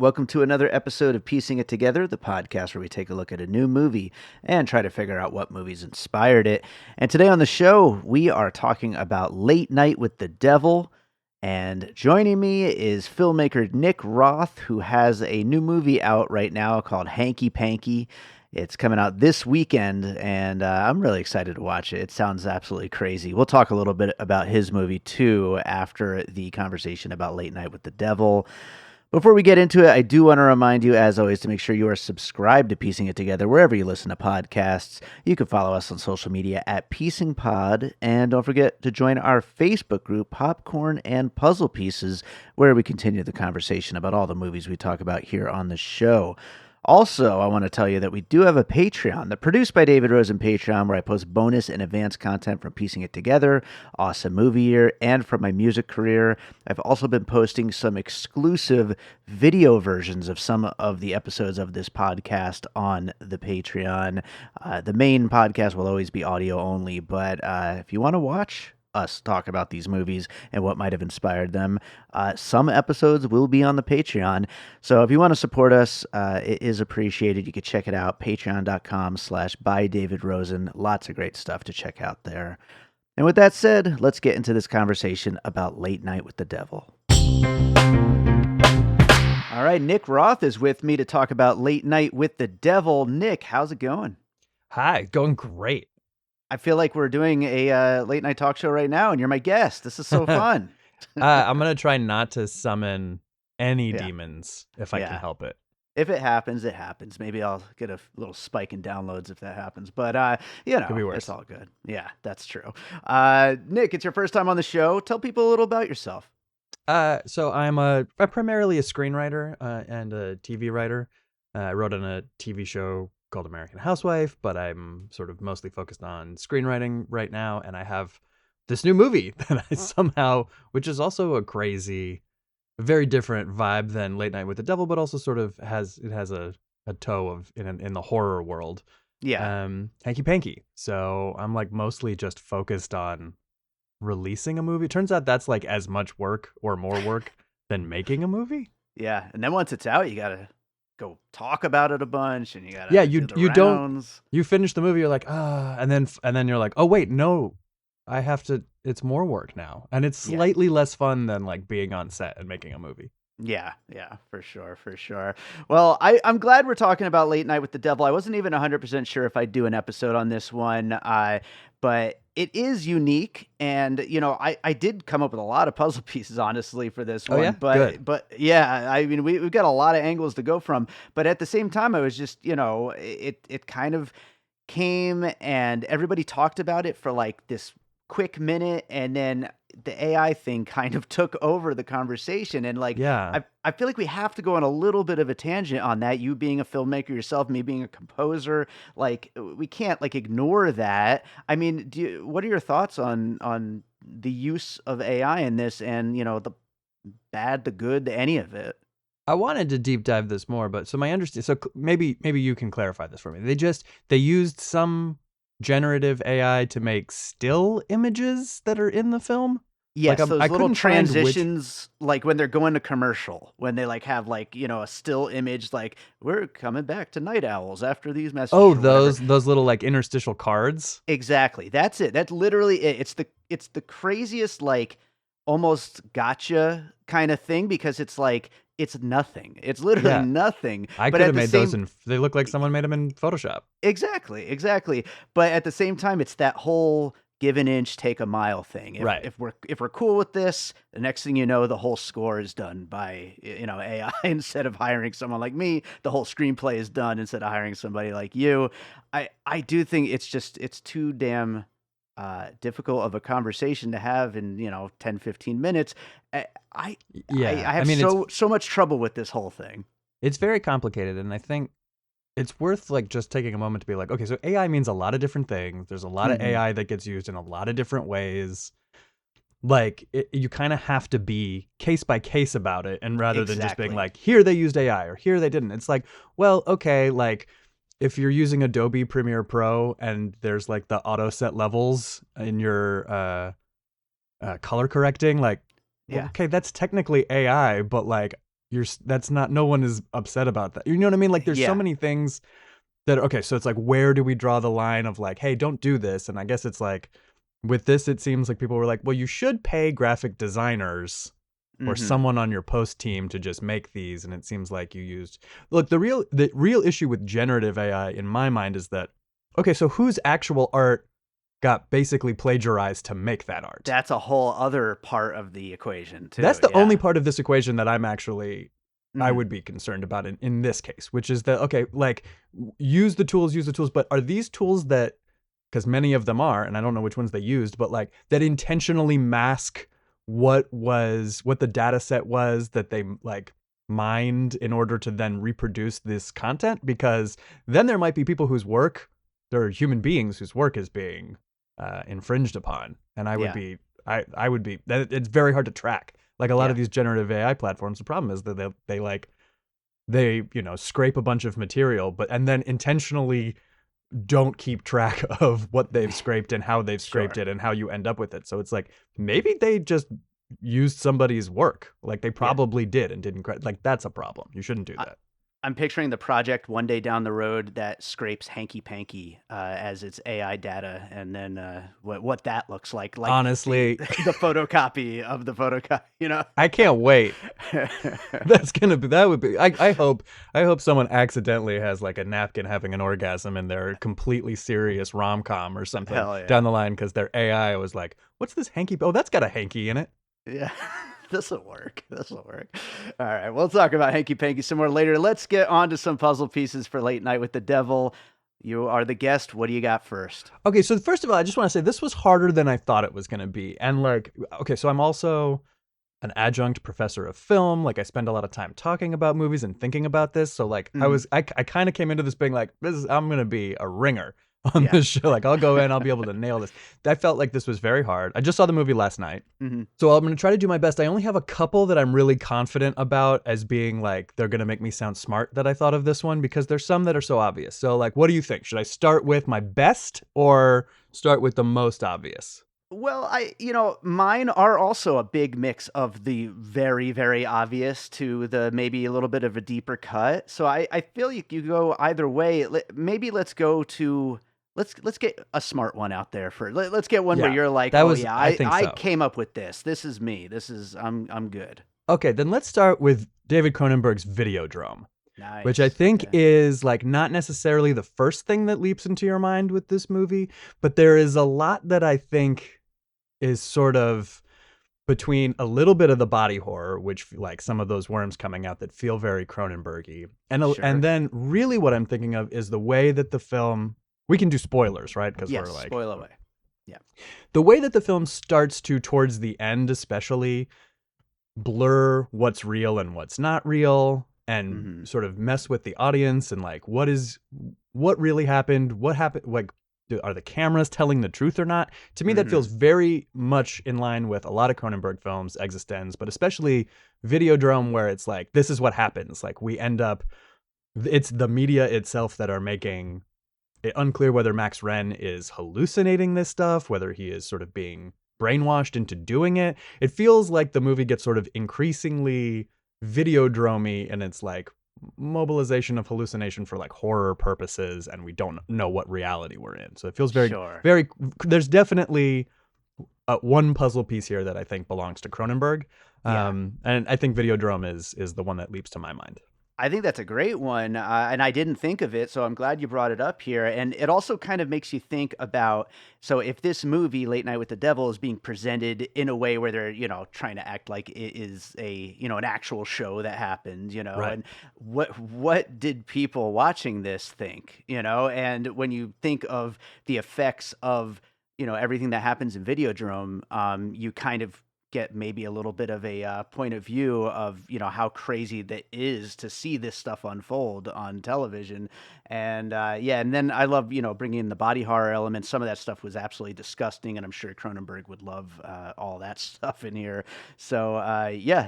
Welcome to another episode of Piecing It Together, the podcast where we take a look at a new movie and try to figure out what movies inspired it. And today on the show, we are talking about Late Night with the Devil. And joining me is filmmaker Nick Roth, who has a new movie out right now called Hanky Panky. It's coming out this weekend, and I'm really excited to watch it. It sounds absolutely crazy. We'll talk a little bit about his movie, too, after the conversation about Late Night with the Devil. Before we get into it, I do want to remind you, as always, to make sure you are subscribed to Piecing It Together wherever you listen to podcasts. You can follow us on social media at PiecingPod, and don't forget to join our Facebook group, Popcorn and Puzzle Pieces, where we continue the conversation about all the movies we talk about here on the show. Also, I want to tell you that we do have a Patreon, the Produced by David Rosen Patreon, where I post bonus and advanced content from Piecing It Together, Awesome Movie Year, and from my music career. I've also been posting some exclusive video versions of some of the episodes of this podcast on the Patreon. The main podcast will always be audio only, but if you want to watch us talk about these movies and what might have inspired them, some episodes will be on the Patreon. So if you want to support us, it is appreciated. You can check it out, patreon.com/bydavidrosen. Lots of great stuff to check out there. And with that said, let's get into this conversation about Late Night with the Devil. All right, Nick Roth is with me to talk about Late Night with the Devil. Nick, how's it going? Hi, going great. I feel like we're doing a late night talk show right now, and you're my guest. This is so fun. I'm going to try not to summon any demons if I can help it. If it happens, it happens. Maybe I'll get a little spike in downloads if that happens. But, Could be worse. It's all good. Yeah, that's true. Nick, it's your first time on the show. Tell people a little about yourself. So I'm primarily a screenwriter and a TV writer. I wrote on a TV show called American Housewife, but I'm sort of mostly focused on screenwriting right now, and I have this new movie that I somehow, which is also a crazy, very different vibe than Late Night with the Devil, but also sort of has a toe of in the horror world. Yeah. Hanky Panky. So I'm like mostly just focused on releasing a movie. Turns out that's like as much work or more work than making a movie. Yeah, and then once it's out, you gotta go talk about it a bunch, and you gotta you finish the movie, you're like and then you're like, oh wait, no, I have to, it's more work now, and it's slightly less fun than like being on set and making a movie. Yeah, for sure. Well, I'm glad we're talking about Late Night with the Devil. I wasn't even 100% sure if I'd do an episode on this one, but it is unique, and I did come up with a lot of puzzle pieces, honestly, for this one. Yeah? But yeah, I mean, we've got a lot of angles to go from, but at the same time, I was just, it kind of came, and everybody talked about it for like this quick minute, and then the AI thing kind of took over the conversation, and like I feel like we have to go on a little bit of a tangent on that. You being a filmmaker yourself, me being a composer, like we can't like ignore that. I mean, what are your thoughts on the use of AI in this, and the bad, the good, any of it? I wanted to deep dive this more, but so my understanding, so maybe you can clarify this for me. They used some generative AI to make still images that are in the film. Yes, like, those little transitions, like when they're going to commercial, when they like have like a still image, like we're coming back to night owls after these messages. Oh, those little like interstitial cards. Exactly, that's it. That's literally it. It's the craziest, like almost gotcha kind of thing, because it's like it's nothing. It's literally nothing. I could have made those, and they look like someone made them in Photoshop. Exactly. But at the same time, it's that whole give an inch, take a mile thing. If we're cool with this, the next thing you know, the whole score is done by AI instead of hiring someone like me. The whole screenplay is done instead of hiring somebody like you. I do think it's too damn difficult of a conversation to have in 10-15 minutes. I have so much trouble with this whole thing. It's very complicated, and I think it's worth like just taking a moment to be like, okay, so AI means a lot of different things. There's a lot of AI that gets used in a lot of different ways. Like you kind of have to be case by case about it, and rather than just being like, here they used AI or here they didn't. It's like, well, okay, like if you're using Adobe Premiere Pro and there's like the auto set levels in your color correcting, like, okay, that's technically AI, but like that's not, no one is upset about that. You know what I mean? Like there's so many things that, okay, so it's like, where do we draw the line of like, hey, don't do this? And I guess it's like, with this, it seems like people were like, well, you should pay graphic designers or someone on your post team to just make these. And it seems like you used, look, the real issue with generative AI in my mind is that, okay, so whose actual art got basically plagiarized to make that art? That's a whole other part of the equation too. That's the only part of this equation that I'm actually, I would be concerned about in this case, which is that, okay, like use the tools, but are these tools that, because many of them are, and I don't know which ones they used, but like that intentionally mask what the data set was that they like mined in order to then reproduce this content? Because then there might be people whose work, there are human beings whose work is being infringed upon, and I would be, it's very hard to track. Like a lot of these generative AI platforms, the problem is that they you know, scrape a bunch of material, and then intentionally don't keep track of what they've scraped and how they've scraped it and how you end up with it. So it's like, maybe they just used somebody's work. Like they probably did and didn't, like that's a problem. You shouldn't do that. I'm picturing the project one day down the road that scrapes Hanky Panky as its AI data, and then what that looks like. Honestly, the photocopy of the photocopy. You know, I can't wait. That would be. I hope someone accidentally has like a napkin having an orgasm in their completely serious rom-com or something down the line because their AI was like, "What's this hanky? Oh, that's got a hanky in it." Yeah. This'll work. All right, we'll talk about Hanky Panky some more later. Let's get on to some puzzle pieces for Late Night with the Devil. You are the guest. What do you got first? Okay, so first of all, I just want to say this was harder than I thought it was going to be. And like, okay, so I'm also an adjunct professor of film. Like I spend a lot of time talking about movies and thinking about this. So like I kind of came into this being like, I'm going to be a ringer on this show. Like I'll go in, I'll be able to nail this. I felt like this was very hard. I just saw the movie last night. So I'm going to try to do my best. I only have a couple that I'm really confident about as being like, they're going to make me sound smart that I thought of this one, because there's some that are so obvious. So like, what do you think? Should I start with my best or start with the most obvious? Well, mine are also a big mix of the very, very obvious to the maybe a little bit of a deeper cut. So I feel you go either way. Maybe let's go to, let's get a smart one out there first. Let's get one where you're like, I came up with this. This is me. I'm good. Okay, then let's start with David Cronenberg's Videodrome. Nice. Which I think is like not necessarily the first thing that leaps into your mind with this movie, but there is a lot that I think is sort of between a little bit of the body horror, which like some of those worms coming out that feel very Cronenberg-y. And then really what I'm thinking of is the way that the film, we can do spoilers, right? Because we're like, spoil away. Yeah. The way that the film starts to, towards the end especially, blur what's real and what's not real, and sort of mess with the audience and like, what really happened? What happened? Like, are the cameras telling the truth or not? To me, that feels very much in line with a lot of Cronenberg films, Existenz, but especially Videodrome, where it's like, this is what happens. Like we end up, it's the media itself that are making it unclear whether Max Wren is hallucinating this stuff, whether he is sort of being brainwashed into doing it. It feels like the movie gets sort of increasingly Videodrome-y, and it's like mobilization of hallucination for like horror purposes, and we don't know what reality we're in. So it feels very, very, there's definitely one puzzle piece here that I think belongs to Cronenberg. And I think Videodrome is the one that leaps to my mind. I think that's a great one, and I didn't think of it, so I'm glad you brought it up here. And it also kind of makes you think about, so if this movie, Late Night with the Devil, is being presented in a way where they're, trying to act like it is a, an actual show that happened, right. And what did people watching this think, And when you think of the effects of, everything that happens in Videodrome, you kind of get maybe a little bit of a point of view of how crazy that is to see this stuff unfold on television. And and then I love bringing in the body horror element. Some of that stuff was absolutely disgusting, and I'm sure Cronenberg would love all that stuff in here. So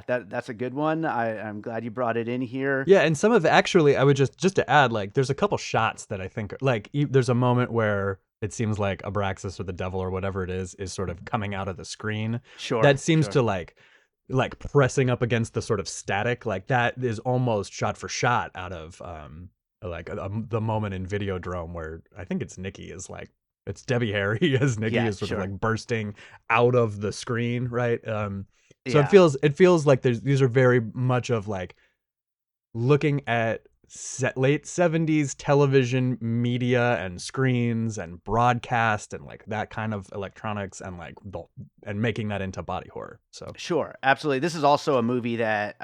that's a good one. I'm glad you brought it in here. Yeah, and some of actually, I would just to add, like there's a couple shots that I think like there's a moment where it seems like Abraxas or the devil or whatever it is sort of coming out of the screen. Sure. That seems to like like pressing up against the sort of static, like that is almost shot for shot out of the moment in Videodrome where I think it's Nikki is like, it's Debbie Harry as Nikki Yeah, is sort of sure. like bursting out of the screen, right? So Yeah. it feels like these are very much of like looking at late 70s television media and screens and broadcast and like that kind of electronics and like and making that into body horror. So Sure, absolutely. This is also a movie that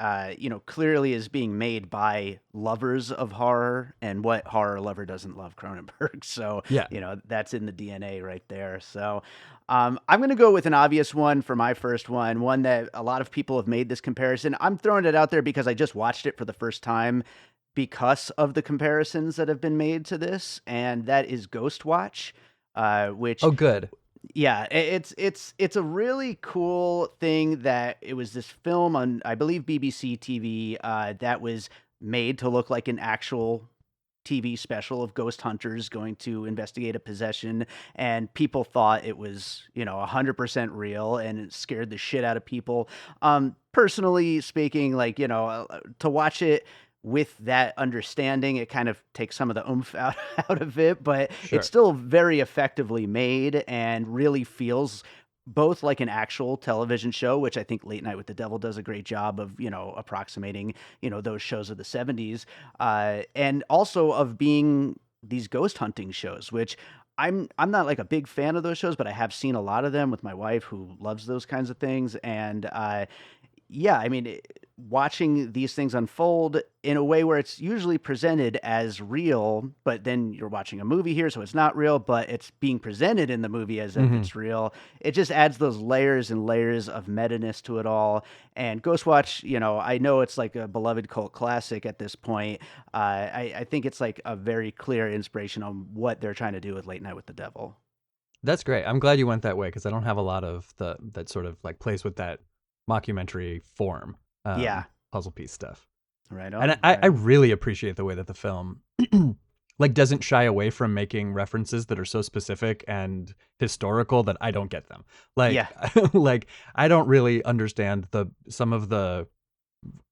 clearly is being made by lovers of horror, and what horror lover doesn't love Cronenberg? So, yeah. that's in the DNA right there. So, I'm going to go with an obvious one for my first one that a lot of people have made this comparison. I'm throwing it out there because I just watched it for the first time because of the comparisons that have been made to this, and that is Ghostwatch, which Oh, good. yeah, it's a really cool thing that it was this film on, I believe, BBC TV, that was made to look like an actual TV special of ghost hunters going to investigate a possession, and people thought it was 100% real, and it scared the shit out of people. Personally speaking, like to watch it with that understanding, it kind of takes some of the oomph out of it, but Sure. it's still very effectively made and really feels both like an actual television show, which I think Late Night with the Devil does a great job of, approximating, those shows of the 70s, and also of being these ghost hunting shows, which I'm not like a big fan of those shows, but I have seen a lot of them with my wife who loves those kinds of things, and yeah, I mean, watching these things unfold in a way where it's usually presented as real, but then you're watching a movie here, so it's not real, but it's being presented in the movie as if Mm-hmm. it's real. It just adds those layers and layers of meta-ness to it all. And Ghostwatch, I know it's like a beloved cult classic at this point. I think it's like a very clear inspiration on what they're trying to do with Late Night with the Devil. That's great. I'm glad you went that way because I don't have a lot of that sort of like plays with that mockumentary form, Yeah, puzzle piece stuff. right And on. I really appreciate the way that the film like doesn't shy away from making references that are so specific and historical that I don't get them. Like Yeah, like I don't really understand some of the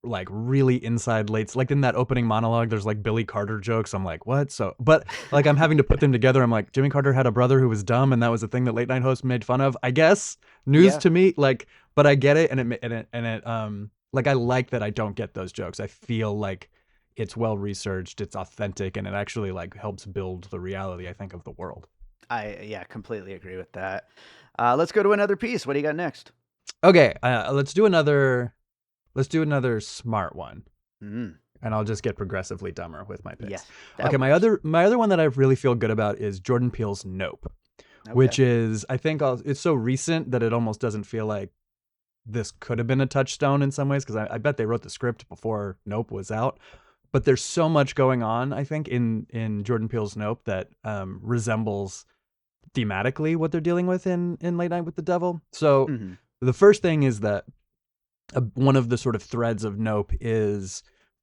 like really inside lates, like in that opening monologue there's like Billy Carter jokes. I'm like, what? So but like I'm having to put them together. I'm like, Jimmy Carter had a brother who was dumb and that was a thing that late night hosts made fun of, I guess. News yeah. to me, like, but I get it. And it like I like that I don't get those jokes. I feel like it's well researched, it's authentic, and it actually like helps build the reality, I think, of the world. Yeah, completely agree with that. Let's go to another piece. What do you got next? Okay, let's do another smart one. Mm, And I'll just get progressively dumber with my yeah, picks. that Okay, my works. other one that I really feel good about is Jordan Peele's Nope, Okay. which is I think it's so recent that it almost doesn't feel like this could have been a touchstone in some ways because I bet they wrote the script before Nope was out. But there's so much going on, I think, in Jordan Peele's Nope that resembles thematically what they're dealing with in Late Night with the Devil. So Hmm. the first thing is that one of the sort of threads of Nope is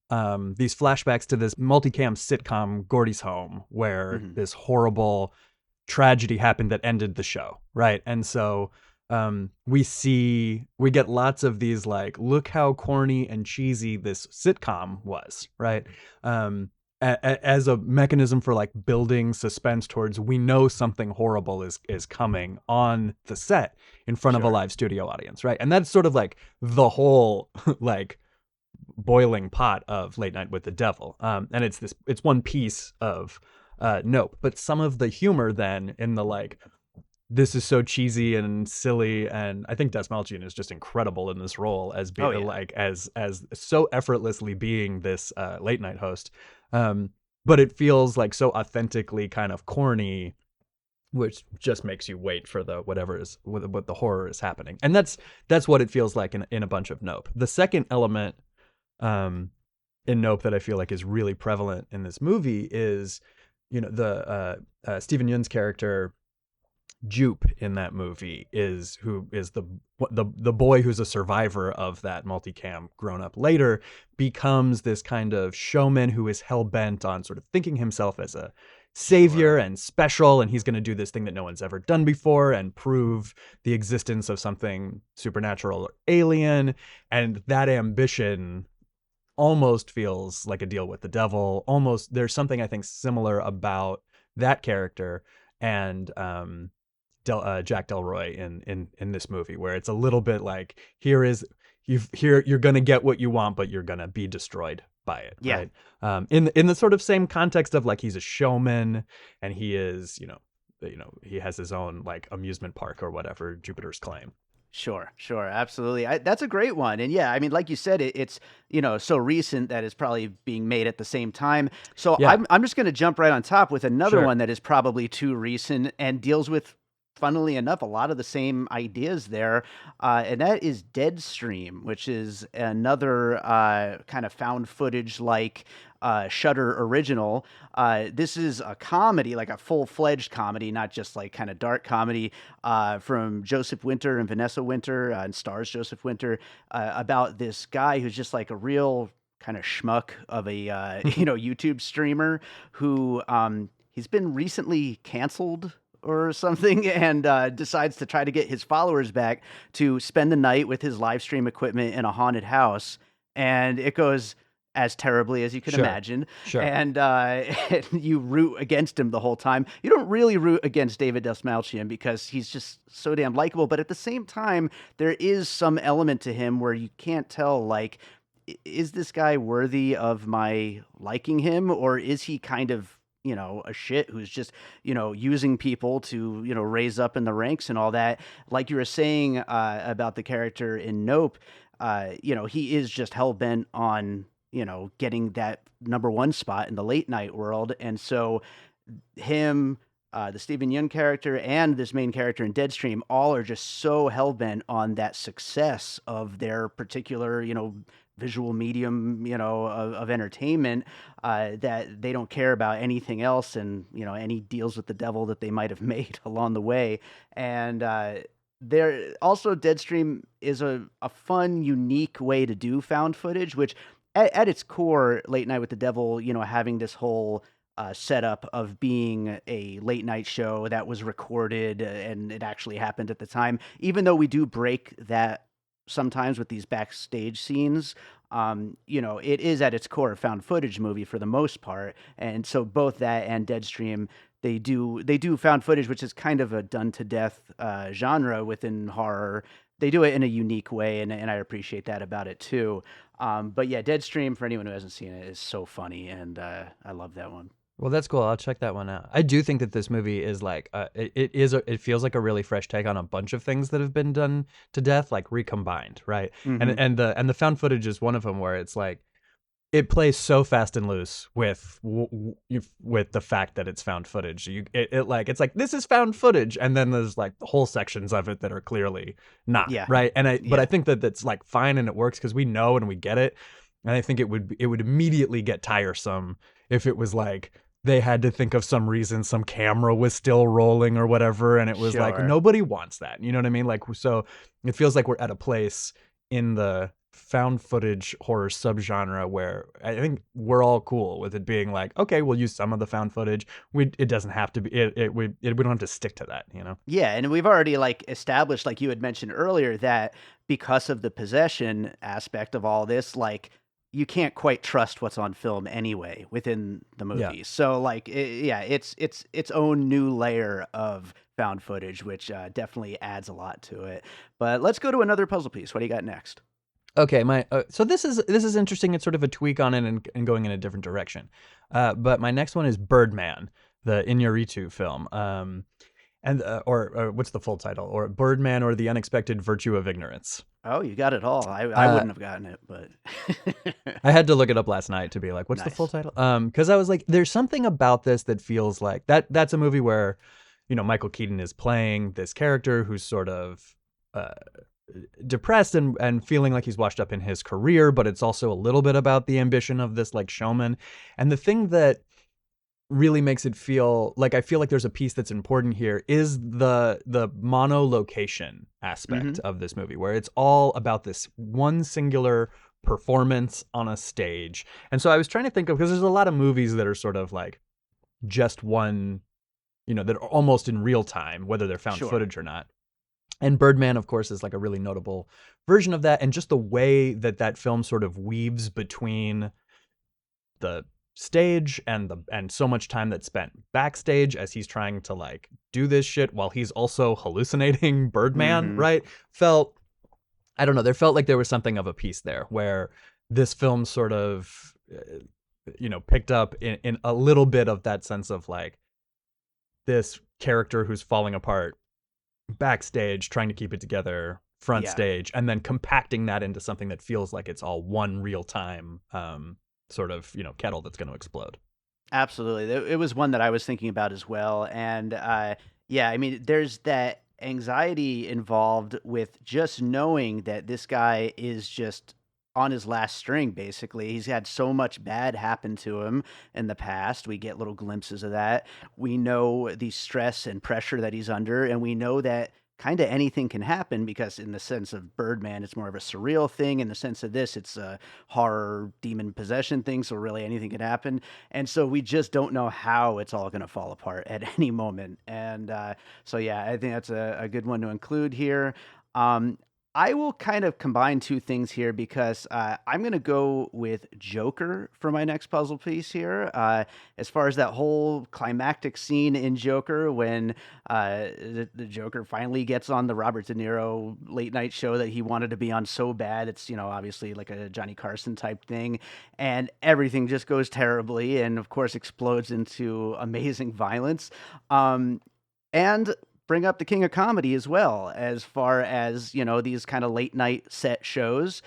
these flashbacks to this multicam sitcom, Gordy's Home, where Hmm. this horrible tragedy happened that ended the show, right? And so we get lots of these like, look how corny and cheesy this sitcom was, right? As a mechanism for like building suspense towards, we know something horrible is coming on the set in front of a Sure. live studio audience, right? And that's sort of like the whole like boiling pot of Late Night with the Devil. And it's one piece of Nope, but some of the humor then in the like, this is so cheesy and silly, and I think Dastmalchian is just incredible in this role as Oh being yeah. like as so effortlessly being this late night host. But it feels like so authentically kind of corny, which just makes you wait for the what the horror is happening, and that's what it feels like in a bunch of Nope. The second element in Nope that I feel like is really prevalent in this movie is, the Stephen Yeun's character Jupe in that movie who is the boy who's a survivor of that multicam grown up later, becomes this kind of showman who is hell bent on sort of thinking himself as a savior and special, and he's going to do this thing that no one's ever done before and prove the existence of something supernatural or alien. And that ambition almost feels like a deal with the devil. Almost, there's something I think similar about that character and Jack Delroy in this movie, where it's a little bit like, you're gonna get what you want, but you're gonna be destroyed by it. Yeah. Right. In the sort of same context of like, he's a showman and he is, he has his own like amusement park or whatever, Jupiter's Claim. Sure, absolutely. That's a great one. And yeah, I mean, like you said, it's, so recent that it's probably being made at the same time. So Yeah. I'm just going to jump right on top with another Sure. one that is probably too recent and deals with, funnily enough, a lot of the same ideas there. And that is Deadstream, which is another kind of found footage like Shudder original. This is a comedy, like a full-fledged comedy, not just like kind of dark comedy, from Joseph Winter and Vanessa Winter, and stars Joseph Winter, about this guy who's just like a real kind of schmuck of a YouTube streamer who he's been recently canceled or something, and decides to try to get his followers back to spend the night with his live stream equipment in a haunted house, and it goes as terribly as you can imagine. Sure. And you root against him the whole time. You don't really root against David Dastmalchian because he's just so damn likable, but at the same time, there is some element to him where you can't tell, like, is this guy worthy of my liking him, or is he kind of a shit who's just, using people to, raise up in the ranks and all that. Like you were saying about the character in Nope, he is just hell-bent on, getting that number one spot in the late night world. And so him, the Stephen Yeun character, and this main character in Deadstream all are just so hell-bent on that success of their particular, visual medium, of entertainment, that they don't care about anything else, and any deals with the devil that they might have made along the way. And there also, Deadstream is a fun, unique way to do found footage, which at its core, Late Night with the Devil, having this whole setup of being a late night show that was recorded and it actually happened at the time, even though we do break that sometimes with these backstage scenes, it is at its core a found footage movie for the most part. And so both that and Deadstream, they do found footage, which is kind of a done to death genre within horror. They do it in a unique way, and I appreciate that about it too. But yeah, Deadstream, for anyone who hasn't seen it, is so funny, and I love that one. Well, that's cool. I'll check that one out. I do think that this movie is like it feels like a really fresh take on a bunch of things that have been done to death, like recombined, right? Mm-hmm. And the found footage is one of them, where it's like it plays so fast and loose with the fact that it's found footage. It's like, this is found footage, and then there's like whole sections of it that are clearly not, right? But I think that that's like fine and it works because we know and we get it. And I think it would immediately get tiresome if it was like they had to think of some reason some camera was still rolling or whatever, and it was like, nobody wants that. You know what I mean? Like, so it feels like we're at a place in the found footage horror subgenre where I think we're all cool with it being like, okay, we'll use some of the found footage. It doesn't have to be we don't have to stick to that, Yeah, and we've already like established, like you had mentioned earlier, that because of the possession aspect of all this, like, you can't quite trust what's on film anyway within the movie. Yeah. So like, it's its own new layer of found footage, which definitely adds a lot to it. But let's go to another puzzle piece. What do you got next? Okay, so this is interesting. It's sort of a tweak on it and going in a different direction. But my next one is Birdman, the Iñárritu film. Or what's the full title? Or Birdman, or the Unexpected Virtue of Ignorance. Oh, you got it all. I wouldn't have gotten it, but I had to look it up last night to be like, what's the full title? Because I was like, there's something about this that feels like that's a movie where, Michael Keaton is playing this character who's sort of depressed and feeling like he's washed up in his career, but it's also a little bit about the ambition of this like showman. And the thing that really makes it feel like, I feel like there's a piece that's important here, is the monolocation aspect of this movie, where it's all about this one singular performance on a stage. And so I was trying to think of, because there's a lot of movies that are sort of like just one, that are almost in real time, whether they're found Sure. footage or not. And Birdman, of course, is like a really notable version of that. And just the way that film sort of weaves between the stage and so much time that's spent backstage as he's trying to like do this shit while he's also hallucinating Birdman, right? I don't know, there felt like there was something of a piece there where this film sort of, picked up in a little bit of that sense of like this character who's falling apart backstage, trying to keep it together front stage, and then compacting that into something that feels like it's all one real time sort of, kettle that's going to explode. Absolutely. It was one that I was thinking about as well. And yeah, I mean, there's that anxiety involved with just knowing that this guy is just on his last string, basically. He's had so much bad happen to him in the past. We get little glimpses of that. We know the stress and pressure that he's under, and we know that kind of anything can happen because in the sense of Birdman, it's more of a surreal thing. In the sense of this, it's a horror demon possession thing. So really anything can happen. And so we just don't know how it's all going to fall apart at any moment. And so, yeah, I think that's a good one to include here. I will kind of combine two things here because I'm going to go with Joker for my next puzzle piece here. As far as that whole climactic scene in Joker when the Joker finally gets on the Robert De Niro late night show that he wanted to be on so bad. It's, obviously like a Johnny Carson type thing. And everything just goes terribly and, of course, explodes into amazing violence. And bring up the king of comedy as well, as far as, these kind of late night set shows,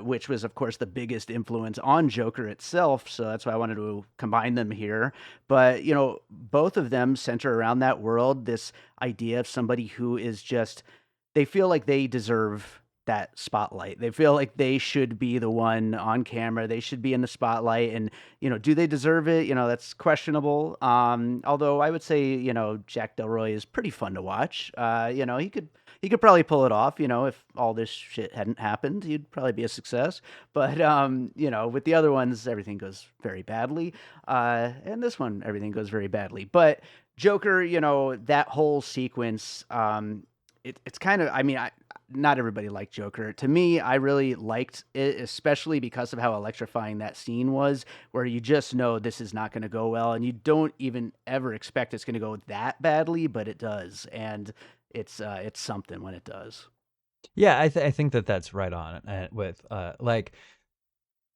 which was, of course, the biggest influence on Joker itself. So that's why I wanted to combine them here. But, both of them center around that world, this idea of somebody who is just, they feel like they deserve that spotlight. They feel like they should be the one on camera. They should be in the spotlight. And, do they deserve it? That's questionable. Although I would say, Jack Delroy is pretty fun to watch. He could probably pull it off, if all this shit hadn't happened, he'd probably be a success. But, with the other ones, everything goes very badly. And this one, everything goes very badly. But Joker, that whole sequence, it's kind of, I mean, not everybody liked Joker. To me, I really liked it, especially because of how electrifying that scene was, where you just know this is not going to go well, and you don't even ever expect it's going to go that badly, but it does, and it's something when it does. Yeah, I think that's right on with like,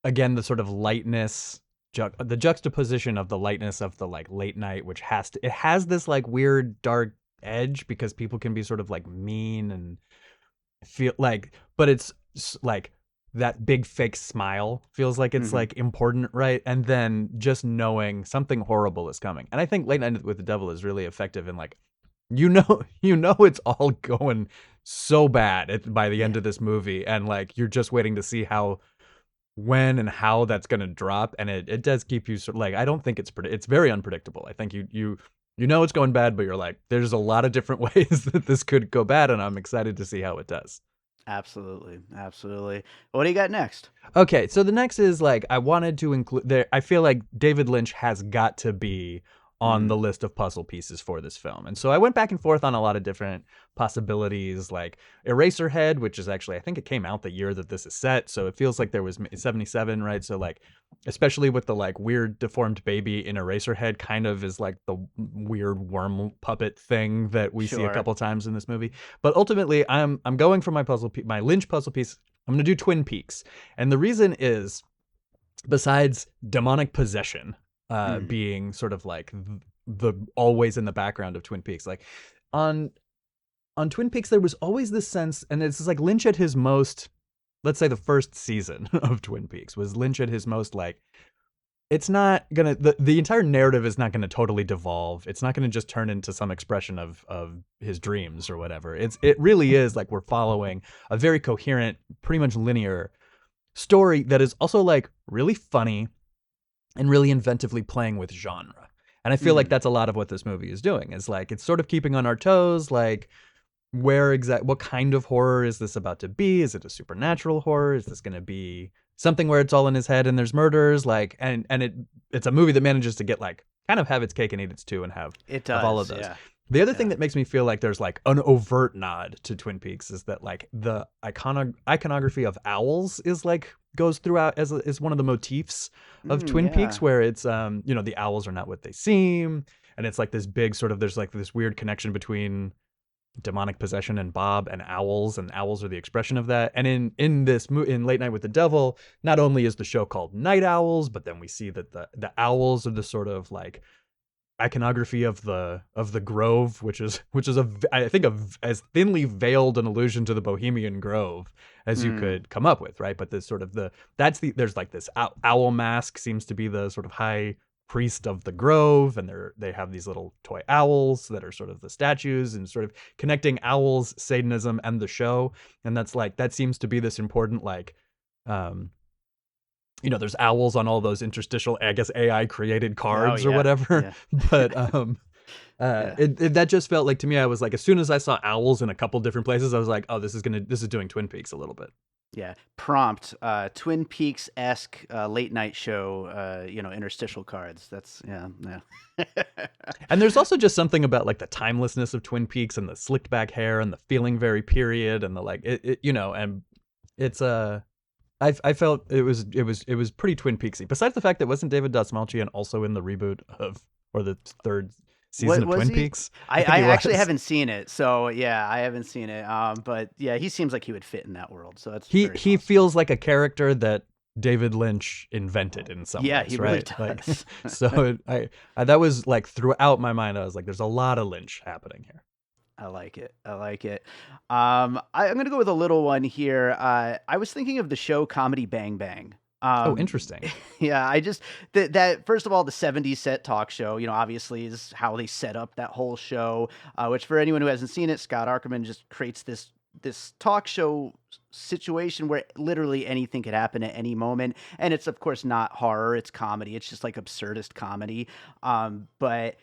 again, the sort of lightness, the juxtaposition of the lightness of the like late night, which it has this like weird dark edge because people can be sort of like mean and feel like, but it's like that big fake smile feels like it's like important, right? And then just knowing something horrible is coming. And I think Late Night with the Devil is really effective in like, it's all going so bad by the end of this movie, and like you're just waiting to see when and how that's going to drop, and it does keep you sort of like, I don't think it's very unpredictable. I think you it's going bad, but you're like, there's a lot of different ways that this could go bad, and I'm excited to see how it does. Absolutely. Absolutely. What do you got next? Okay, so the next is like, I wanted to include there. I feel like David Lynch has got to be on the list of puzzle pieces for this film. And so I went back and forth on a lot of different possibilities, like Eraserhead, which is actually, I think it came out the year that this is set. So it feels like there was 77, right? So like, especially with the like weird deformed baby in Eraserhead, kind of is like the weird worm puppet thing that we see a couple times in this movie. But ultimately, I'm going for my Lynch puzzle piece. I'm going to do Twin Peaks. And the reason is, besides demonic possession, being sort of like the always in the background of Twin Peaks, like on Twin Peaks, there was always this sense, and it's like Lynch at his most, let's say the first season of Twin Peaks was Lynch at his most, like, it's not gonna, the entire narrative is not gonna totally devolve. It's not gonna just turn into some expression of his dreams or whatever. It really is like we're following a very coherent, pretty much linear story that is also like really funny and really inventively playing with genre. And I feel like that's a lot of what this movie is doing. Is like, it's sort of keeping on our toes, like what kind of horror is this about to be? Is it a supernatural horror? Is this going to be something where it's all in his head and there's murders? Like, and it's a movie that manages to get like kind of have its cake and eat its too, and have all of those. Yeah. The other thing that makes me feel like there's like an overt nod to Twin Peaks is that like the iconography of owls is like goes throughout as one of the motifs of Twin Peaks, where it's the owls are not what they seem, and it's like this big sort of, there's like this weird connection between demonic possession and Bob and owls are the expression of that. And in in Late Night with the Devil, not only is the show called Night Owls, but then we see that the owls are the sort of like iconography of the grove, which is I think as thinly veiled an allusion to the Bohemian Grove as you could come up with, right? But this sort of there's like this owl mask seems to be the sort of high priest of the grove, and they have these little toy owls that are sort of the statues, and sort of connecting owls, Satanism, and the show. And that's like, that seems to be this important like there's owls on all those interstitial, I guess, AI created cards or whatever. Yeah. But that just felt like, to me, I was like, as soon as I saw owls in a couple different places, I was like, oh, this is doing Twin Peaks a little bit. Yeah. Prompt, Twin Peaks-esque late night show, interstitial cards. That's, yeah. And there's also just something about like the timelessness of Twin Peaks and the slicked back hair and the feeling very period, and the like, and it's I felt it was pretty Twin Peaksy. Besides the fact that wasn't David Dastmalchian also in the reboot or the third season of Twin Peaks? I actually haven't seen it, so yeah, I haven't seen it. But yeah, he seems like he would fit in that world. So that's he feels like a character that David Lynch invented in some ways. Yeah, he really does. Like, so I that was like throughout my mind. I was like, there's a lot of Lynch happening here. I like it. I'm going to go with a little one here. I was thinking of the show Comedy Bang Bang. Interesting. Yeah, I just that first of all, the 70s set talk show, obviously is how they set up that whole show, which for anyone who hasn't seen it, Scott Aukerman just creates this talk show situation where literally anything could happen at any moment. And it's, of course, not horror, it's comedy. It's just like absurdist comedy. But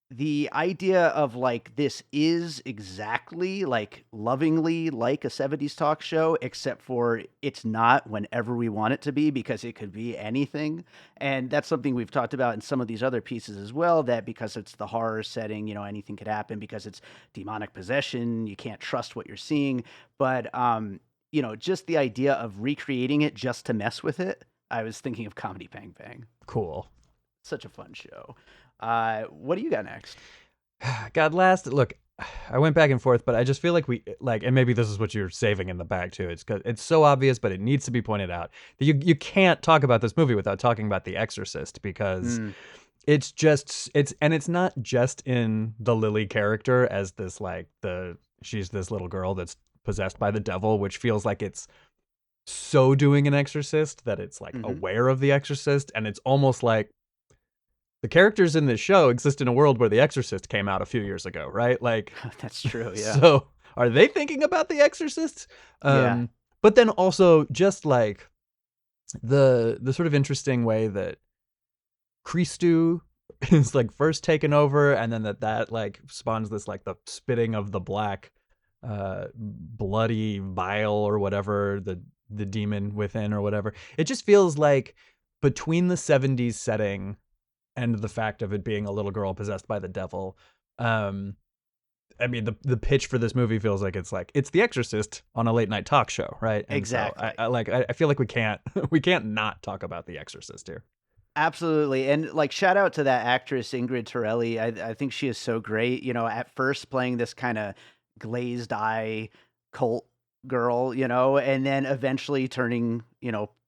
the idea of like, this is exactly like lovingly like a 70s talk show, except for it's not whenever we want it to be, because it could be anything. And that's something we've talked about in some of these other pieces as well, that because it's the horror setting, anything could happen, because it's demonic possession, you can't trust what you're seeing. But, just the idea of recreating it just to mess with it. I was thinking of Comedy Bang Bang. Cool. Such a fun show. What do you got next? God, look, I went back and forth, but I just feel like and maybe this is what you're saving in the bag too. It's so obvious, but it needs to be pointed out that you can't talk about this movie without talking about The Exorcist, because it's not just in the Lily character as this like she's this little girl that's possessed by the devil, which feels like it's so doing an Exorcist that it's like aware of The Exorcist, and it's almost like the characters in this show exist in a world where The Exorcist came out a few years ago, right? Like, that's true. Yeah. So are they thinking about The Exorcist? Yeah. But then also just like the sort of interesting way that Christu is like first taken over, and then that like spawns this like the spitting of the black bloody vial or whatever, the demon within or whatever. It just feels like between the 70s setting and the fact of it being a little girl possessed by the devil, I mean, the pitch for this movie feels like it's The Exorcist on a late night talk show, right? And exactly. So I feel like we can't not talk about The Exorcist here. Absolutely. And like, shout out to that actress, Ingrid Torelli. I think she is so great. At first playing this kind of glazed eye cult girl, and then eventually turning,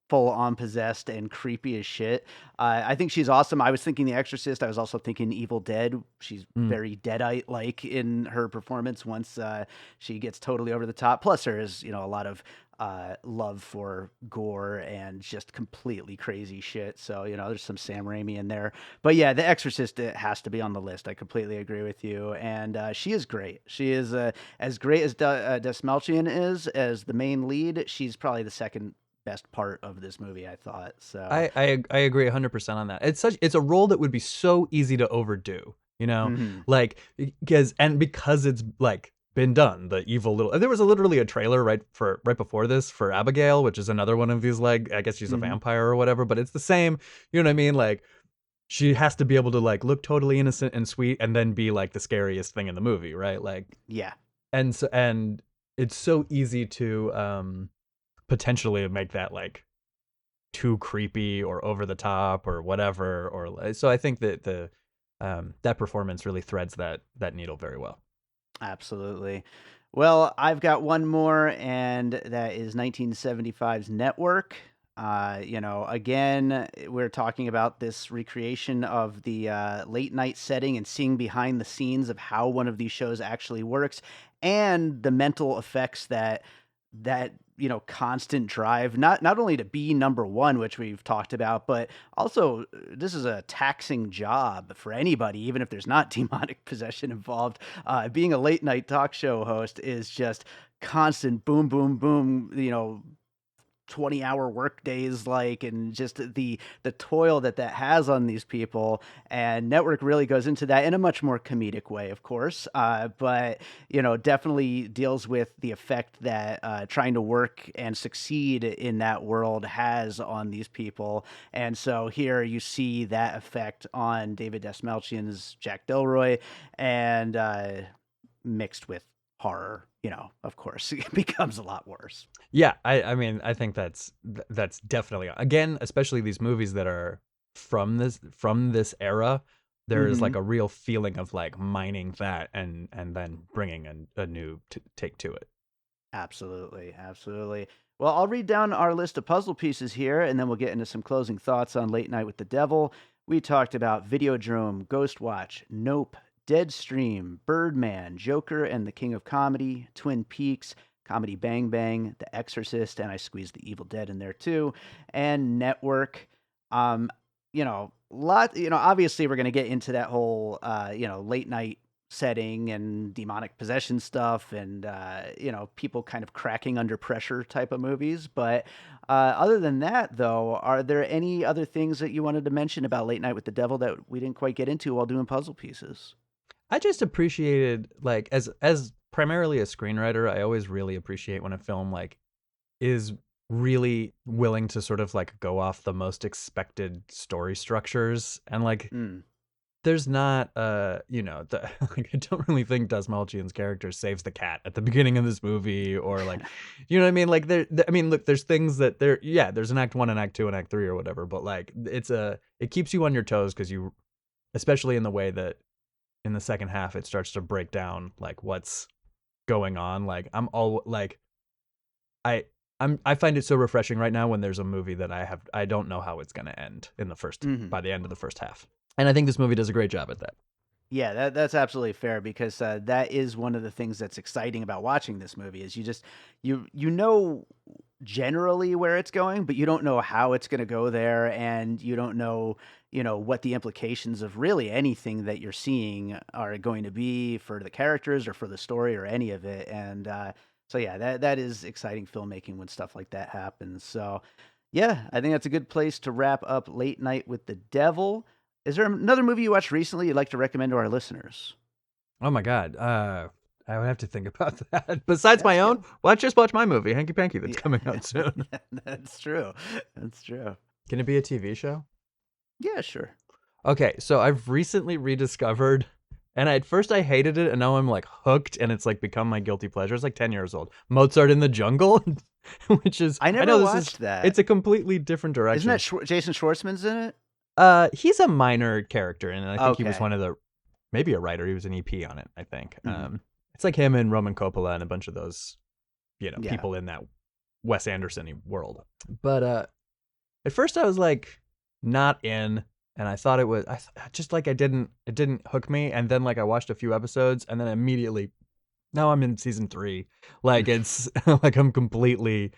full on possessed and creepy as shit. I think she's awesome. I was thinking The Exorcist. I was also thinking Evil Dead. She's very Deadite-like in her performance once she gets totally over the top. Plus there is, a lot of love for gore and just completely crazy shit. So, there's some Sam Raimi in there. But yeah, The Exorcist, it has to be on the list. I completely agree with you. And she is great. She is as great as Dastmalchian is as the main lead. She's probably the second best part of this movie, I thought. So I agree 100% on that. It's a role that would be so easy to overdo, like because it's like been done. The evil little, there was literally a trailer right before this for Abigail, which is another one of these, like, I guess she's a vampire or whatever, but it's the same, you know what I mean? Like, she has to be able to like look totally innocent and sweet and then be like the scariest thing in the movie, right? Like, Yeah. and it's so easy to potentially make that like too creepy or over the top or whatever, or so I think that the that performance really threads that needle very well. Absolutely. Well, I've got one more, and that is 1975's Network. Again, we're talking about this recreation of the late night setting and seeing behind the scenes of how one of these shows actually works, and the mental effects that constant drive, not only to be number one, which we've talked about, but also this is a taxing job for anybody, even if there's not demonic possession involved. Being a late night talk show host is just constant boom, boom, boom, 20-hour work days, like, and just the toil that has on these people. And Network really goes into that in a much more comedic way, of course, but definitely deals with the effect that trying to work and succeed in that world has on these people. And so here you see that effect on David Dastmalchian's Jack Delroy, and mixed with horror, of course, it becomes a lot worse. Yeah, I mean, I think that's definitely, again, especially these movies that are from this era. There is like Mhm. a real feeling of like mining that and then bringing a new take to it. Absolutely, absolutely. Well, I'll read down our list of puzzle pieces here, and then we'll get into some closing thoughts on Late Night with the Devil. We talked about Videodrome, Ghostwatch, Nope, Deadstream, Birdman, Joker and the King of Comedy, Twin Peaks, Comedy Bang Bang, The Exorcist, and I squeezed The Evil Dead in there too, and Network. Obviously we're going to get into that whole, late night setting and demonic possession stuff, and people kind of cracking under pressure type of movies. But other than that, though, are there any other things that you wanted to mention about Late Night with the Devil that we didn't quite get into while doing puzzle pieces? I just appreciated, like, as primarily a screenwriter, I always really appreciate when a film like is really willing to sort of like go off the most expected story structures, and like Mm. there's not like, I don't really think Dastmalchian's character saves the cat at the beginning of this movie, or like, you know what I mean? Like I mean, look, there's things that there's an act 1 and act 2 and act 3 or whatever, but like it keeps you on your toes, because you, especially in the way that in the second half it starts to break down like what's going on. Like I'm all like I I find it so refreshing right now when there's a movie that I don't know how it's going to end in the first Hmm. by the end of the first half. And I think this movie does a great job at that. Yeah, that's absolutely fair, because that is one of the things that's exciting about watching this movie is you know generally where it's going, but you don't know how it's going to go there, and you don't know what the implications of really anything that you're seeing are going to be for the characters or for the story or any of it. And so yeah, that is exciting filmmaking when stuff like that happens. So yeah, I think that's a good place to wrap up Late Night with the Devil. Is there another movie you watched recently you'd like to recommend to our listeners? Oh my god. I would have to think about that. Besides That's my good. own, just watch my movie, Hanky Panky, that's Yeah, coming out soon. that's true. That's true. Can it be a TV show? Yeah, sure. Okay, so I've recently rediscovered, and at first I hated it, and now I'm like hooked, and it's like become my guilty pleasure. It's like 10 years old. Mozart in the Jungle, which is, I I never know this is, watched that. it's a completely different Isn't that direction. Jason Schwartzman's in it? He's a minor character, and I think he was Okay. one of the, maybe a writer. He was an EP on it, I think. Hmm. It's like him and Roman Coppola and a bunch of those, Yeah. people in that Wes Anderson-y world. But at first I was like not in, and I thought it was, just like it didn't hook me. And then like I watched a few episodes, and then immediately now I'm in season 3. Like it's like I'm completely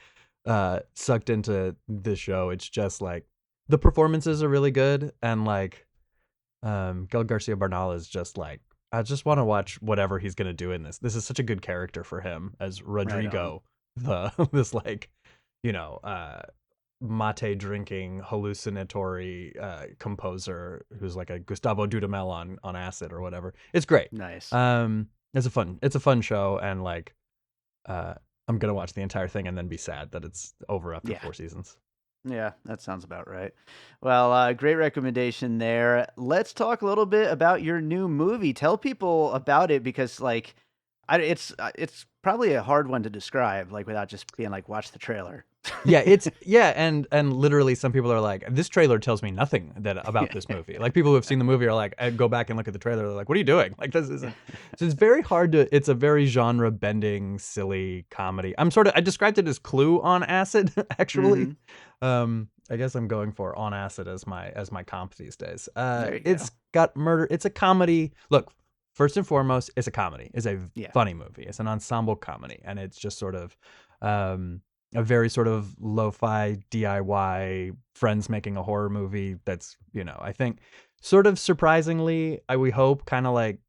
sucked into the show. It's just like the performances are really good, and like Gael Garcia Bernal is just like, I just want to watch whatever he's gonna do in this. This is such a good character for him as Right on. Rodrigo, the this like, you know, mate drinking hallucinatory composer who's like a Gustavo Dudamel on acid or whatever. It's great. Nice. It's a fun show, and like I'm gonna watch the entire thing and then be sad that it's over after Yeah. 4 seasons. Yeah, that sounds about right. Well, great recommendation there. Let's talk a little bit about your new movie. Tell people about it because, like, it's probably a hard one to describe, like, without just being like, watch the trailer. Yeah, and literally some people are like, this trailer tells me nothing about this movie. Like people who have seen the movie are like, I go back and look at the trailer, they're like, what are you doing? Like this isn't. So it's very hard to. It's a very genre bending, silly comedy. I described it as Clue on acid, actually. Mhm. I guess I'm going for on acid as my comp these days. There you It's go. got murder. It's a comedy. Look, first and foremost, it's a comedy. It's a Yeah. funny movie. It's an ensemble comedy, and it's just sort of a very sort of lo-fi DIY friends making a horror movie that's, I think sort of surprisingly, we hope, kind of like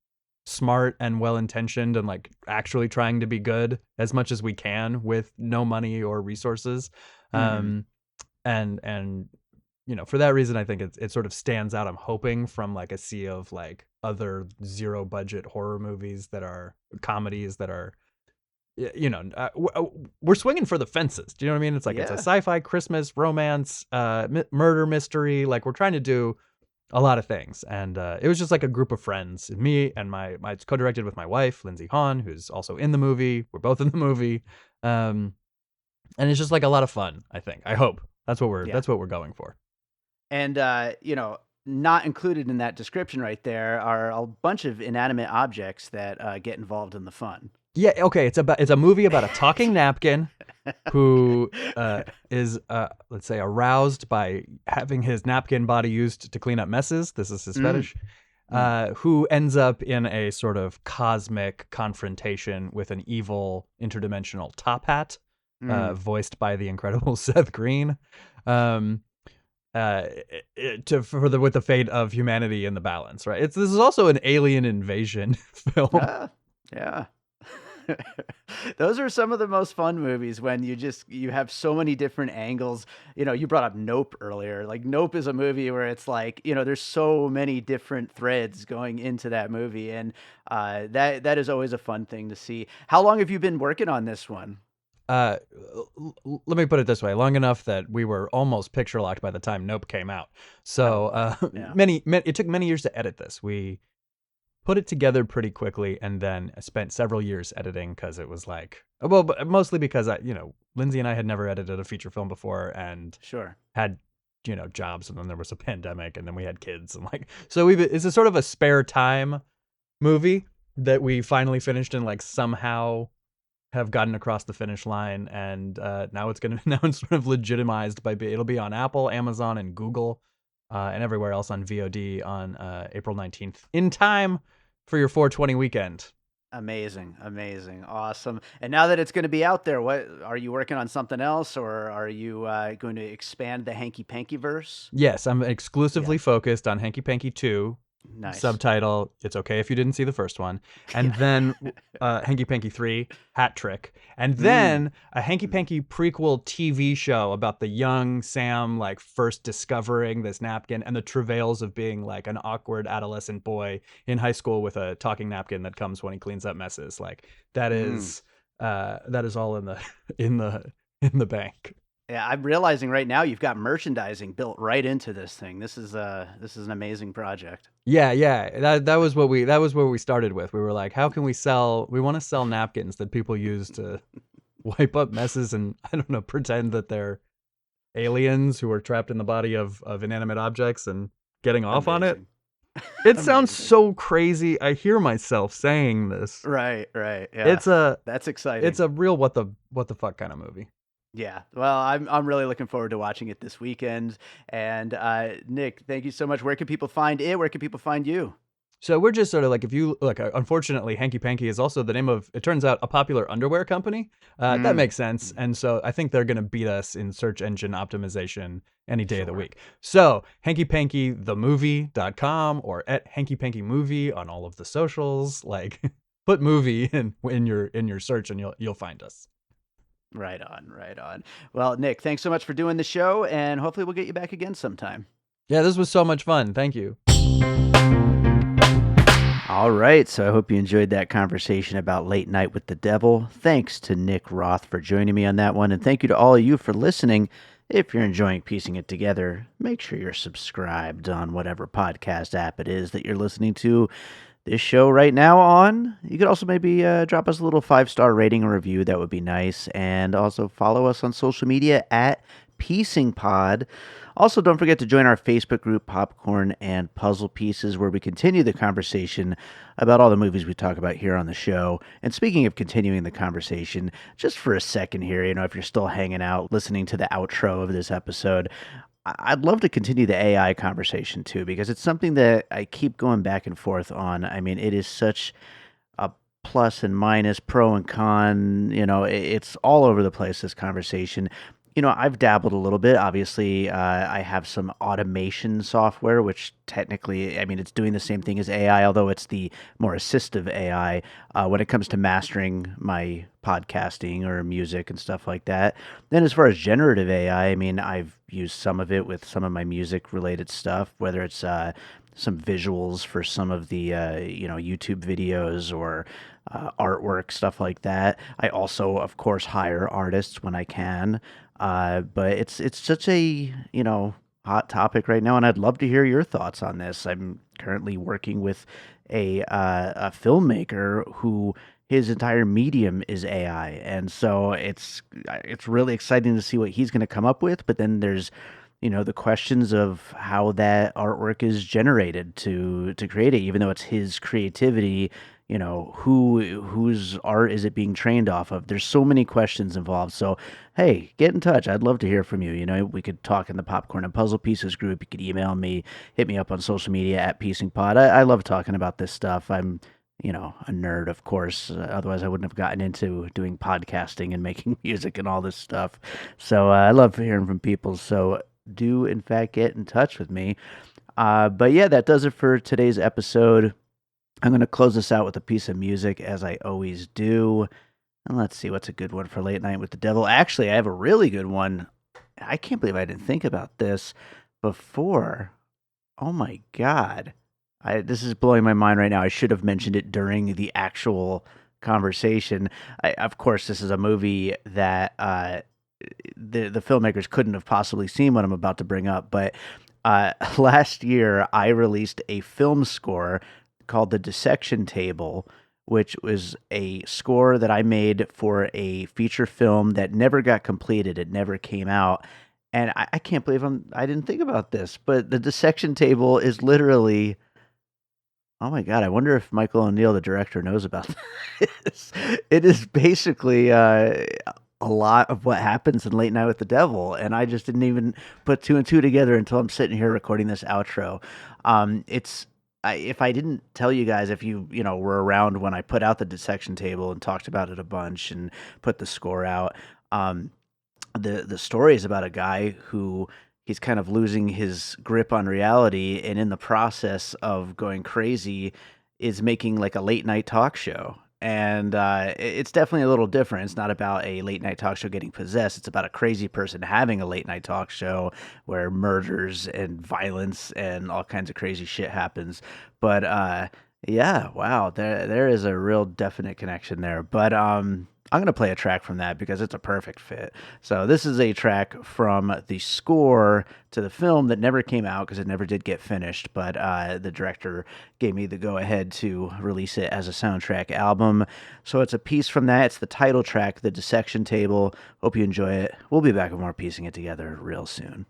smart and well-intentioned and like actually trying to be good as much as we can with no money or resources. Mhm. And for that reason, I think it sort of stands out. I'm hoping from like a sea of like other zero budget horror movies that are comedies that are, we're swinging for the fences. Do you know what I mean? It's like it's a Yeah. sci-fi, Christmas, romance, murder mystery. Like we're trying to do a lot of things, and it was just like a group of friends, me and my it's co-directed with my wife, Lindsay Hahn, who's also in the movie. We're both in the movie, and it's just like a lot of fun. I think. I hope Yeah. that's what we're going for. And not included in that description right there are a bunch of inanimate objects that get involved in the fun. Yeah. Okay. It's a movie about a talking napkin who is, let's say, aroused by having his napkin body used to clean up messes. This is his Mm, fetish. mm, Who ends up in a sort of cosmic confrontation with an evil interdimensional top hat, mm. voiced by the incredible Seth Green, um, with the fate of humanity in the balance. Right. This is also an alien invasion film. Ah, yeah. Those are some of the most fun movies when you have so many different angles. You brought up Nope earlier. Like Nope is a movie where it's like, there's so many different threads going into that movie, and that is always a fun thing to see. How long have you been working on this one? uh Let me put it this way: long enough that we were almost picture locked by the time Nope came out. Oh So boy. Yeah. it took many years to edit this. We put it together pretty quickly and then spent several years editing because it was like, well, but mostly because Lindsay and I had never edited a feature film before and Sure. had jobs, and then there was a pandemic, and then we had kids, and like, so it's a sort of a spare time movie that we finally finished and like somehow have gotten across the finish line, and now it's sort of legitimized it'll be on Apple, Amazon, and Google, and everywhere else on VOD on April 19th, in time for your 420 weekend. Amazing, amazing, awesome. And now that it's going to be out there, what are you working on something else, or are you going to expand the Hanky Panky verse? Yes, I'm Yeah, exclusively focused on Hanky Panky 2, nice. subtitle, it's okay if you didn't see the first one, and Yeah. then Hanky Panky 3, Hat Trick, and Mm. then a Hanky Panky prequel TV show about the young Sam like first discovering this napkin and the travails of being like an awkward adolescent boy in high school with a talking napkin that comes when he cleans up messes. Like Mm. that is all in the in the bank. Yeah, I'm realizing right now you've got merchandising built right into this thing. This is an amazing project. Yeah, yeah. That was where we started with. We were like, how can we want to sell napkins that people use to wipe up messes and I don't know, pretend that they're aliens who are trapped in the body of inanimate objects and getting off on it. Amazing. It sounds Amazing. so crazy. I hear myself saying this. Right, right. Yeah. It's a That's exciting. it's a real what the fuck kind of movie. Yeah. Well, I'm really looking forward to watching it this weekend. And Nick, thank you so much. Where can people find it? Where can people find you? So we're just sort of like, if you look, unfortunately, Hanky Panky is also the name of, it turns out, a popular underwear company. That Mm. makes sense. And so I think they're going to beat us in search engine optimization any day of the Sure. week. So hankypankythemovie.com or at Hanky Panky Movie on all of the socials. Like put movie in your search and you'll find us. Right on, right on. Well, Nick, thanks so much for doing the show, and hopefully we'll get you back again sometime. Yeah, this was so much fun. Thank you. All right, so I hope you enjoyed that conversation about Late Night with the Devil. Thanks to Nick Roth for joining me on that one, and thank you to all of you for listening. If you're enjoying piecing it together, make sure you're subscribed on whatever podcast app it is that you're listening to this show right now on. You could also maybe drop us a little 5-star rating or review. That would be nice. And also follow us on social media at Piecing Pod. Also, don't forget to join our Facebook group, Popcorn and Puzzle Pieces, where we continue the conversation about all the movies we talk about here on the show. And speaking of continuing the conversation, just for a second here, if you're still hanging out, listening to the outro of this episode, I'd love to continue the AI conversation too, because it's something that I keep going back and forth on. I mean, it is such a plus and minus, pro and con, it's all over the place, this conversation. I've dabbled a little bit. Obviously, I have some automation software, which technically, it's doing the same thing as AI, although it's the more assistive AI when it comes to mastering my podcasting or music and stuff like that. Then as far as generative AI, I've used some of it with some of my music-related stuff, whether it's some visuals for some of the, YouTube videos or artwork, stuff like that. I also, of course, hire artists when I can. But it's such a, hot topic right now, and I'd love to hear your thoughts on this. I'm currently working with a filmmaker who his entire medium is AI, and so it's really exciting to see what he's going to come up with. But then there's the questions of how that artwork is generated to create it, even though it's his creativity. Whose art is it being trained off of? There's so many questions involved. So, hey, get in touch. I'd love to hear from you. We could talk in the Popcorn and Puzzle Pieces group. You could email me, hit me up on social media at PiecingPod. I love talking about this stuff. I'm, a nerd, of course. Otherwise, I wouldn't have gotten into doing podcasting and making music and all this stuff. So I love hearing from people. So do, in fact, get in touch with me. But yeah, that does it for today's episode. I'm going to close this out with a piece of music, as I always do. And let's see, what's a good one for Late Night with the Devil? Actually, I have a really good one. I can't believe I didn't think about this before. Oh my God. This is blowing my mind right now. I should have mentioned it during the actual conversation. Of course, this is a movie that the filmmakers couldn't have possibly seen what I'm about to bring up. But last year, I released a film score called the Dissection Table, which was a score that I made for a feature film that never got completed. It never came out. And I can't believe I didn't think about this, but the Dissection Table is literally, oh my God, I wonder if Michael O'Neill, the director, knows about this. It is basically a lot of what happens in Late Night with the Devil, and I just didn't even put two and two together until I'm sitting here recording this outro. If I didn't tell you guys, if you were around when I put out the Dissection Table and talked about it a bunch and put the score out, the story is about a guy who he's kind of losing his grip on reality, and in the process of going crazy, is making like a late night talk show. And it's definitely a little different. It's not about a late night talk show getting possessed. It's about a crazy person having a late night talk show where murders and violence and all kinds of crazy shit happens. But yeah, wow, there is a real definite connection there. But I'm going to play a track from that because it's a perfect fit. So this is a track from the score to the film that never came out because it never did get finished, but the director gave me the go-ahead to release it as a soundtrack album. So it's a piece from that. It's the title track, The Dissection Table. Hope you enjoy it. We'll be back with more piecing it together real soon.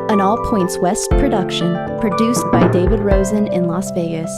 An All Points West production, produced by David Rosen in Las Vegas.